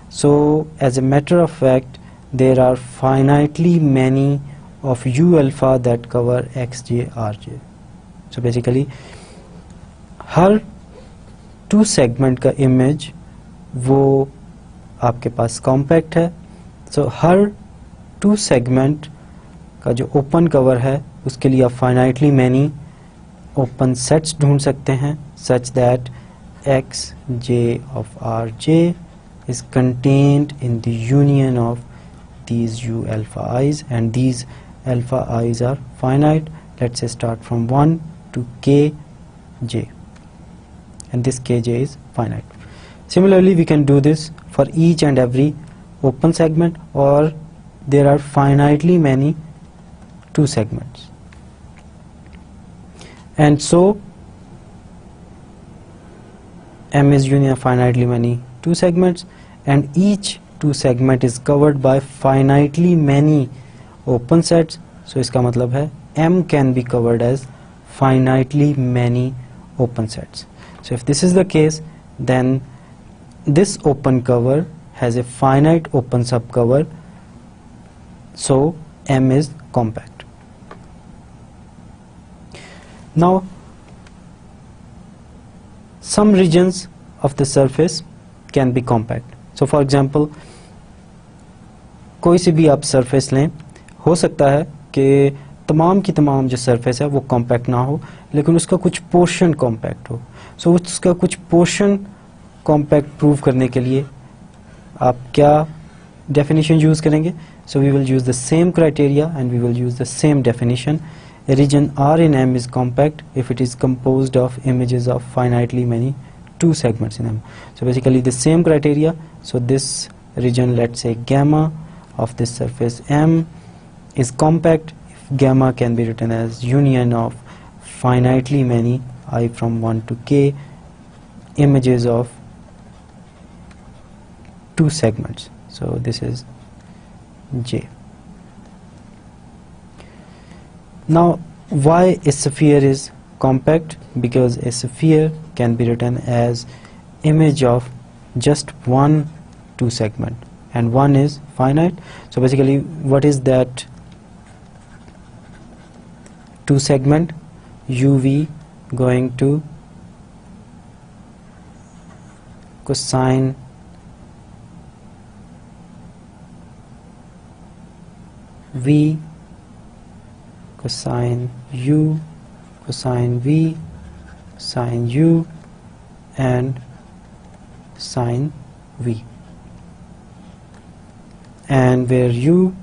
so as a matter of fact there are finitely many of U alpha that cover XJ RJ. So basically हर two segment का image वो आपके पास compact है. सो हर two segment का जो open cover है उसके लिए आप फाइनाइटली मैनी ओपन सेट्स ढूंढ सकते हैं such that xj of rj is contained in the union of these u alpha i's, and these alpha i's are finite. Let's say start from 1 to kj, and this kj is finite. Similarly, we can do this for each and every open segment, or there are finitely many two segments, and so M is union of finitely many two segments, and each two segment is covered by finitely many open sets. So इसका मतलब है M can be covered as finitely many open sets. So if this is the case, then this open cover has a finite open subcover, so M is compact. Now some regions of the surface can be compact. So for example, कोई सी भी आप surface लें, हो सकता है कि तमाम की तमाम जो सरफेस है वो कॉम्पैक्ट ना हो, लेकिन उसका कुछ पोर्शन कॉम्पैक्ट हो. सो उसका कुछ पोर्शन कॉम्पैक्ट प्रूव करने के लिए आप क्या डेफिनेशन यूज करेंगे? So we will use the same criteria and we will use the same definition. A region R in M is compact if it is composed of images of finitely many two segments in M. So basically the same criteria. So this region, let's say gamma of this surface M, is compact if gamma can be written as union of finitely many I from 1 to k images of two segments. So this is J. Now why a sphere is compact? Because a sphere can be written as image of just one two segment, and one is finite. So basically what is that two segment? UV going to cosine V cosine u, cosine v, sine u, and sine v, and where u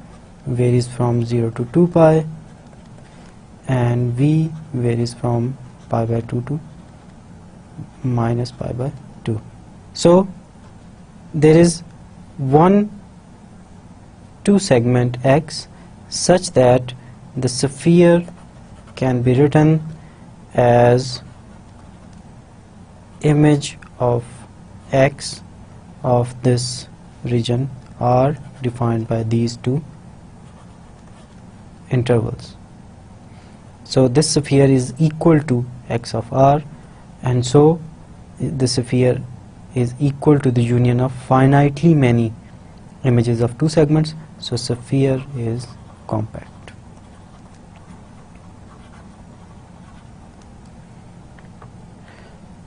varies from 0 to 2 pi and v varies from pi by 2 to minus pi by 2. So there is one two segment x such that the sphere can be written as image of x of this region R defined by these two intervals. So this sphere is equal to x of R, and so the sphere is equal to the union of finitely many images of two segments. So sphere is compact.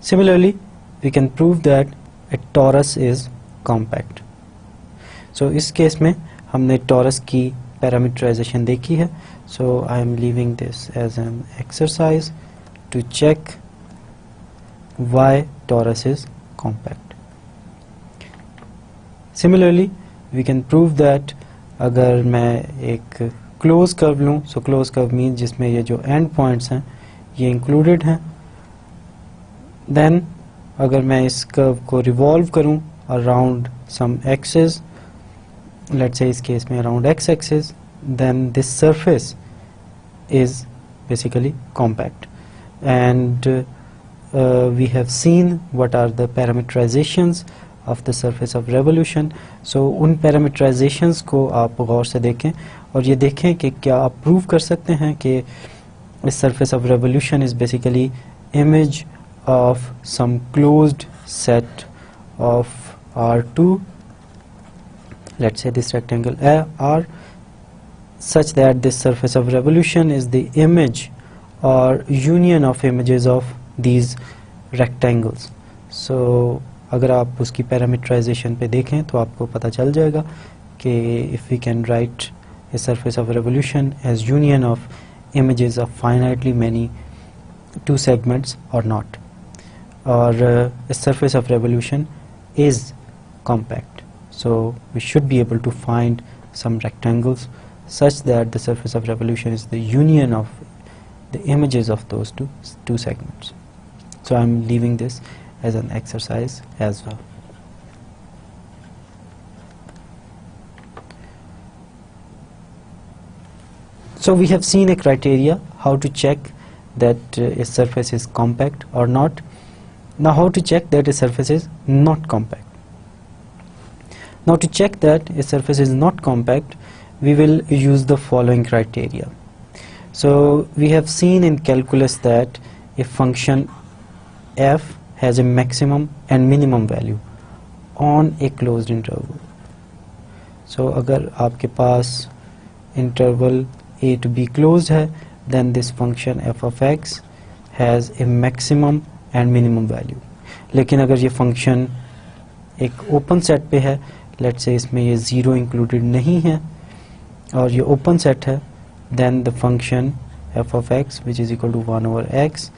Similarly, we can prove that a torus is compact. So इस case में हमने torus की parameterization देखी है. So I am leaving this as an exercise to check why torus is compact. Similarly, we can prove that अगर मैं एक close curve लूँ, so close curve means जिसमें ये जो end points हैं ये included हैं, then अगर मैं इस कर्व को रिवॉल्व करूं around some axis, let's say इस केस में around x axis, then this surface is basically compact. And we have seen what are the parametrisations of the surface of revolution. So उन parametrisations को आप गौर से देखें और ये देखें कि क्या आप प्रूव कर सकते हैं कि इस surface of revolution is basically image of some closed set of R2, let's say this rectangle R, such that this surface of revolution is the image or union of images of these rectangles. So अगर आप उसकी parameterisation पे देखें तो आपको पता चल जाएगा कि if we can write a surface of revolution as union of images of finitely many two segments or not, or a surface of revolution is compact. So we should be able to find some rectangles such that the surface of revolution is the union of the images of those two segments. So I'm leaving this as an exercise as well. So we have seen a criteria how to check that a surface is compact or not. Now how to check that a surface is not compact. Now to check that a surface is not compact, we will use the following criteria. So we have seen in calculus that a function f has a maximum and minimum value on a closed interval. So अगर आपके पास interval a to b closed है, then this function f of x has a maximum and minimum value. लेकिन अगर ये function एक open set पे है, let's say इसमें ये 0 included नहीं है और ये open set है, then the function f of x which is equal to 1 over x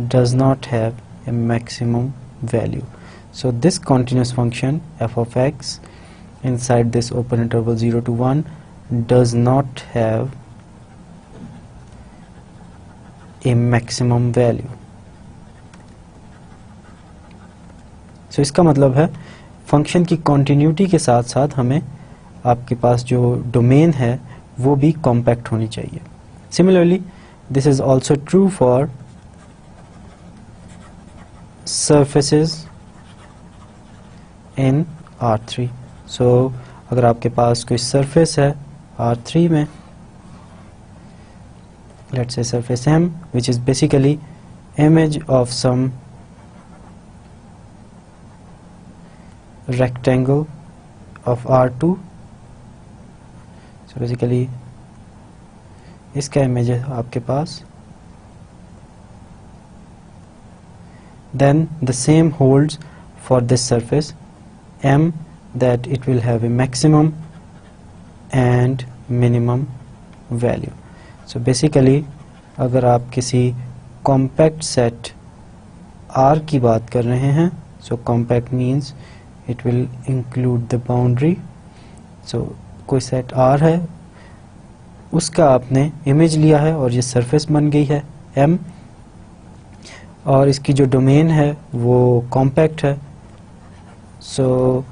does not have a maximum value. So this continuous function f of x inside this open interval 0 to 1 does not have a maximum value. So इसका मतलब है function की continuity के साथ साथ हमें आपके पास जो डोमेन है वो भी कॉम्पैक्ट होनी चाहिए. Similarly, this is also true for surfaces in R3. So अगर आपके पास कोई surface है R3 में, let's say surface M, which is basically image of some rectangle of R2. So basically इसका इमेज है आपके पास, then the same holds for this surface M, that it will have a maximum and minimum value. So basically अगर आप किसी compact set R की बात कर रहे हैं, so compact means it will include the boundary. So कोई set R है, उसका आपने इमेज लिया है और ये सरफेस बन गई है M, और इसकी जो डोमेन है वो कॉम्पैक्ट है. सो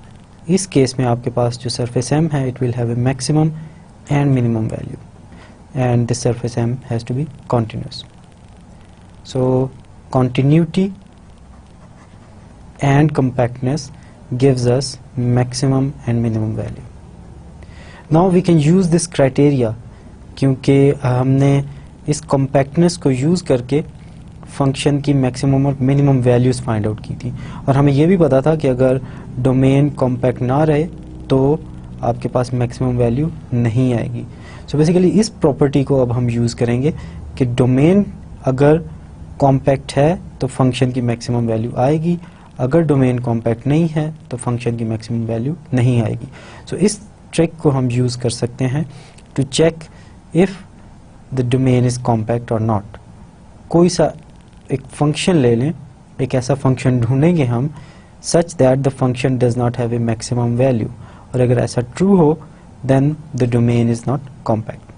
इस केस में आपके पास जो सरफेस M है, it will have a maximum and minimum value, and this surface M has to be continuous. So continuity and compactness gives us maximum and minimum value. Now we can use this criteria क्योंकि हमने इस compactness को use करके function की maximum और minimum values find out की थी, और हमें ये भी पता था कि अगर डोमेन कॉम्पैक्ट ना रहे तो आपके पास मैक्सिमम वैल्यू नहीं आएगी. सो बेसिकली इस प्रॉपर्टी को अब हम यूज़ करेंगे कि डोमेन अगर कॉम्पैक्ट है तो फंक्शन की मैक्सिमम वैल्यू आएगी, अगर डोमेन कॉम्पैक्ट नहीं है तो फंक्शन की मैक्सिमम वैल्यू नहीं आएगी. सो इस ट्रिक को हम यूज़ कर सकते हैं to check if the domain is compact और नॉट. कोई सा एक फंक्शन ले लें, एक ऐसा फंक्शन ढूंढेंगे हम such that the function does not have a maximum value, और अगर ऐसा ट्रू हो then the domain is not compact.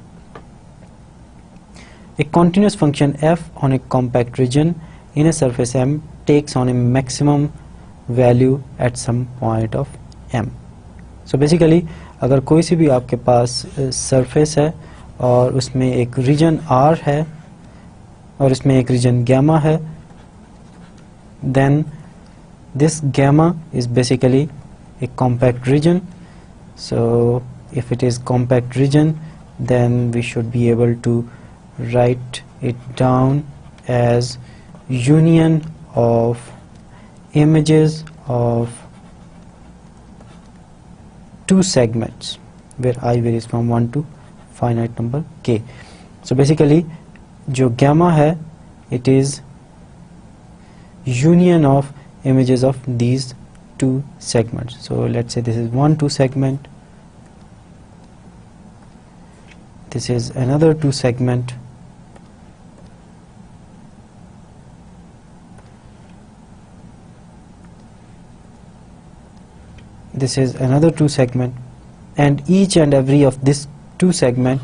A continuous function f on a compact region in a surface M takes on a maximum value at some point of M. So basically अगर कोई सी भी आपके पास surface है और उसमें एक region R है और इसमें एक region gamma है, then this gamma is basically a compact region. So if it is compact region, then we should be able to write it down as union of images of two segments where I varies from 1 to finite number k. So basically जो gamma है it is union of images of these two segments. So let's say this is 1 2 segment, this is another 2 segment, this is another 2 segment, and each and every of this 2 segment,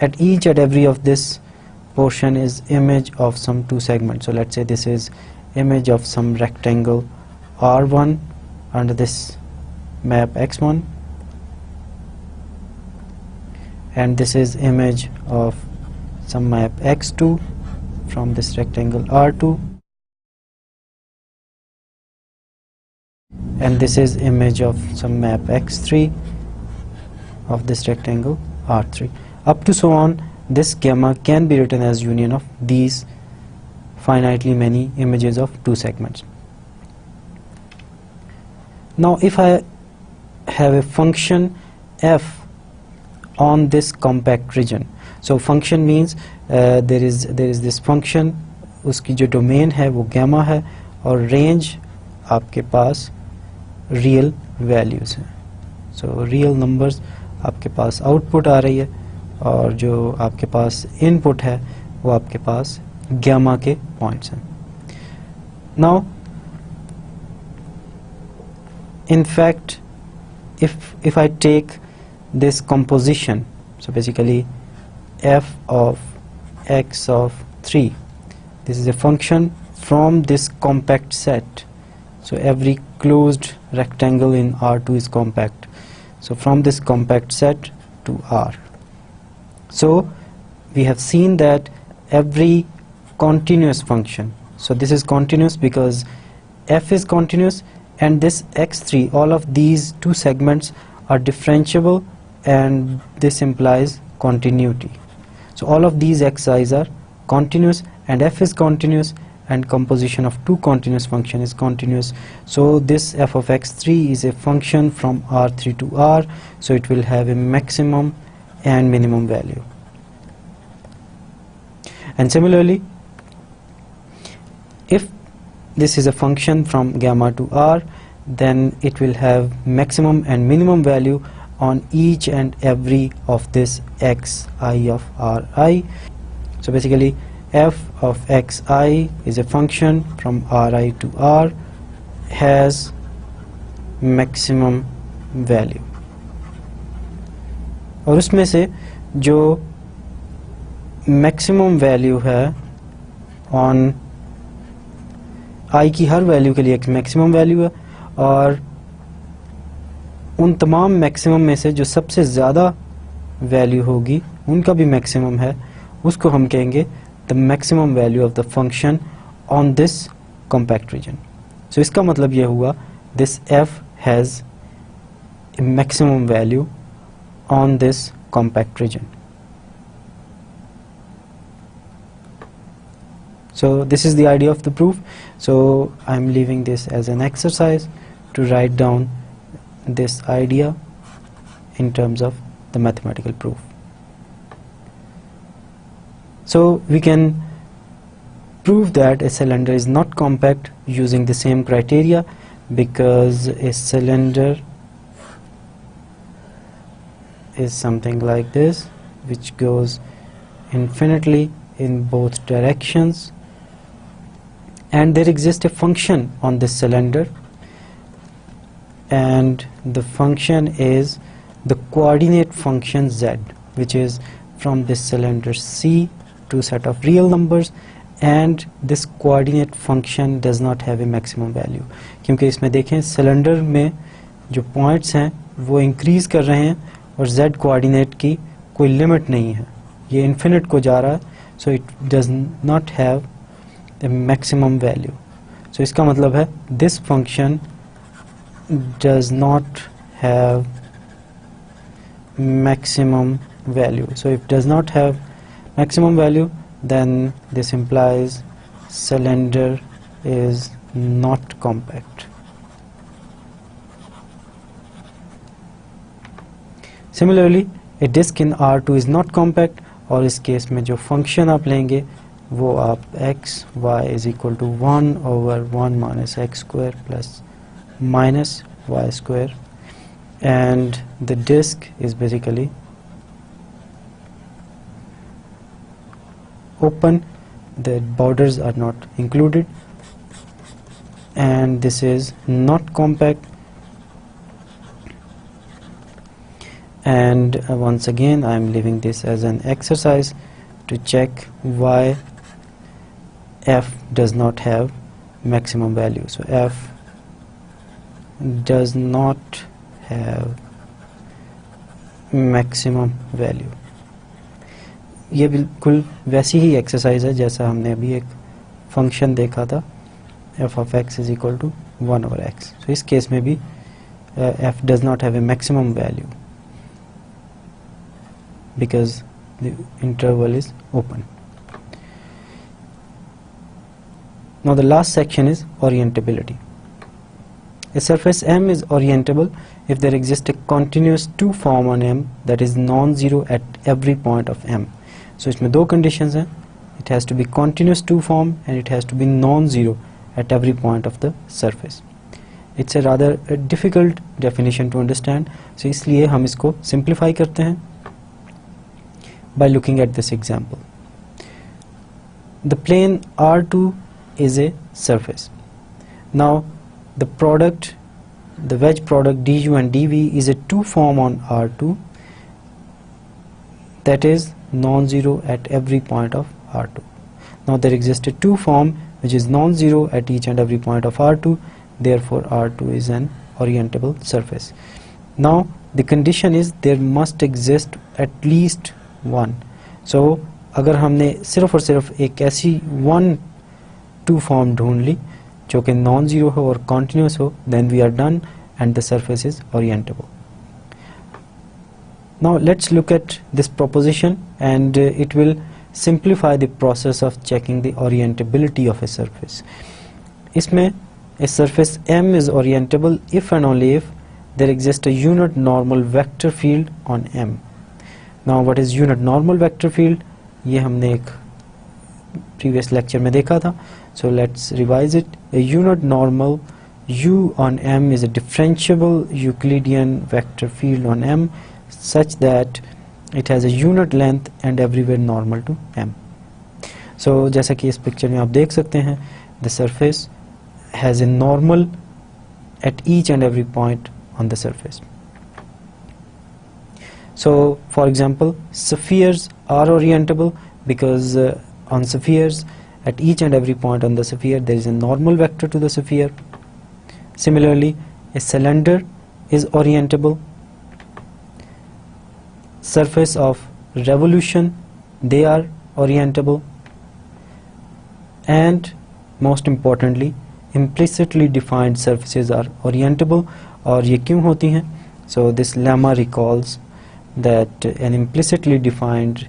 at each and every of this portion is image of some 2 segments. So let's say this is image of some rectangle R1 under this map X1, and this is image of some map X2 from this rectangle R2, and this is image of some map X3 of this rectangle R3, up to so on. This gamma can be written as union of these finitely many images of 2 segments. Now if I have a function f on this compact region, so function means there is this function, उसकी जो domain है वो gamma है, और range आपके पास real values हैं. So real numbers आपके पास output आ रही है, और जो आपके पास input है वो आपके पास gamma के points हैं. Now in fact, if I take this composition, so basically f of x of 3, this is a function from this compact set. So every closed rectangle in R2 is compact. So from this compact set to R. So we have seen that every continuous function, so this is continuous because f is continuous, and this x3, all of these 2 segments are differentiable, and this implies continuity. So all of these xi's are continuous, and f is continuous, and composition of 2 continuous function is continuous. So this f of x3 is a function from R3 to R, so it will have a maximum and minimum value. And similarly, if this is a function from gamma to R, then it will have maximum and minimum value on each and every of this xi of Ri. So basically f of xi is a function from Ri to R, has maximum value, और उसमें से जो maximum value है on I की हर value के लिए एक maximum value है, और उन तमाम मैक्सिमम में से जो सबसे ज़्यादा वैल्यू होगी उनका भी मैक्सिमम है, उसको हम कहेंगे the maximum value of the function on this compact region. So इसका मतलब यह हुआ this f has a maximum value on this compact region. So this is the idea of the proof. So I'm leaving this as an exercise to write down this idea in terms of the mathematical proof. So we can prove that a cylinder is not compact using the same criteria, because a cylinder is something like this, which goes infinitely in both directions, and there exists a function on this cylinder, and the function is the coordinate function z, which is from this cylinder C to set of real numbers, and this coordinate function does not have a maximum value, क्योंकि इसमें देखें cylinder में जो points हैं वो increase कर रहे हैं और z कोऑर्डिनेट की कोई लिमिट नहीं है, ये इन्फिनिट को जा रहा है, so it does not have a maximum value. So इसका मतलब है this function does not have maximum value. So if it does not have maximum value, then this implies cylinder is not compact. Similarly, a disk in R2 is not compact, और इस case में जो function आप लेंगे वो आप x y is equal to 1 over 1 minus x square plus minus y square, and the disk is basically open, the borders are not included, and this is not compact. And once again I am leaving this as an exercise to check why f does not have maximum value. So f does not have maximum value. ये बिल्कुल वैसी ही exercise है जैसा हमने अभी एक function देखा था f of x is equal to 1 over x. So इस केस में भी f does not have a maximum value because the interval is open. Now the last section is orientability. A surface M is orientable if there exists a continuous 2 form on M that is non-zero at every point of M. So इसमें दो conditions हैं. It has to be continuous 2 form and it has to be non-zero at every point of the surface. It's a rather difficult definition to understand. So इसलिए हम इसको simplify करते हैं by looking at this example. The plane R2 is a surface. Now the product, the wedge product du and dv is a 2 form on R2 that is non-zero at every point of R2. Now there exists a 2 form which is non-zero at each and every point of R2, therefore R2 is an orientable surface. Now the condition is there must exist at least one. So अगर हमने सिर्फ और सिर्फ एक ऐसी 1-2 form ढूंढ ली जो कि नॉन ज़ीरो हो और कॉन्टिन्यूस हो, then we are done and the surface is orientable. Now let's look at this proposition and it will simplify the process of checking the orientability of a surface. इसमें a surface M is orientable if and only if there exists a unit normal vector field on M. Now what is unit normal vector field? ये हमने एक previous lecture में देखा था. So let's revise it. A unit normal U on M is a differentiable Euclidean vector field on M such that it has a unit length and everywhere normal to M. So जैसा कि इस picture में आप देख सकते हैं, the surface has a normal at each and every point on the surface. So for example, spheres are orientable because on spheres at each and every point on the sphere there is a normal vector to the sphere. Similarly, a cylinder is orientable. Surface of revolution, they are orientable. And most importantly, implicitly defined surfaces are orientable. और ये क्यों होती हैं? So this lemma recalls that an implicitly defined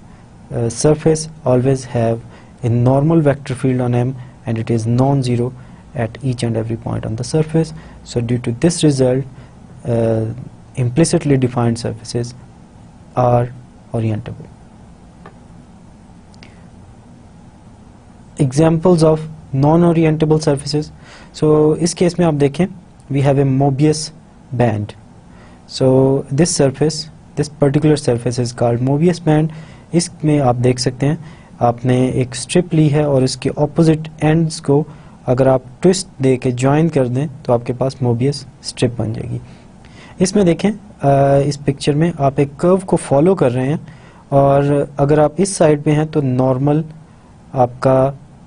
surface always have a normal vector field on M and it is non-zero at each and every point on the surface. So due to this result, implicitly defined surfaces are orientable. Examples of non-orientable surfaces. So इस case में आप देखें, we have a Mobius band. So this surface, this particular surface is called Mobius band. इसमें आप देख सकते हैं, आपने एक स्ट्रिप ली है और इसके ऑपोजिट एंड्स को अगर आप ट्विस्ट दे के ज्वाइन कर दें तो आपके पास मोबियस स्ट्रिप बन जाएगी. इसमें देखें, इस पिक्चर में आप एक कर्व को फॉलो कर रहे हैं और अगर आप इस साइड पे हैं तो नॉर्मल आपका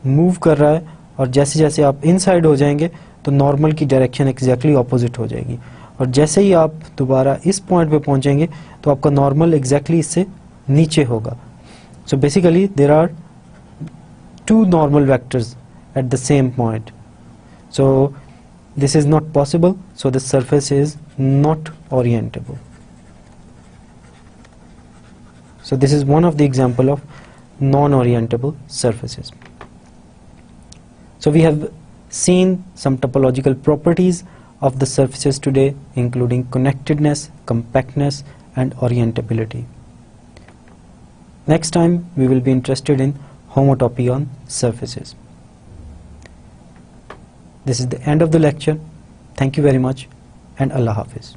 मूव कर रहा है और जैसे जैसे आप इनसाइड हो जाएंगे तो नॉर्मल की डायरेक्शन एग्जैक्टली ऑपोजिट हो जाएगी और जैसे ही आप दोबारा इस पॉइंट पे पहुंचेंगे तो आपका नॉर्मल एग्जैक्टली इससे नीचे होगा. So basically there are two normal vectors at the same point. So this is not possible, so the surface is not orientable. So this is one of the example of non-orientable surfaces. So we have seen some topological properties of the surfaces today, including connectedness, compactness and orientability. Next time we will be interested in homotopy on surfaces. This is the end of the lecture. Thank you very much and Allah Hafiz.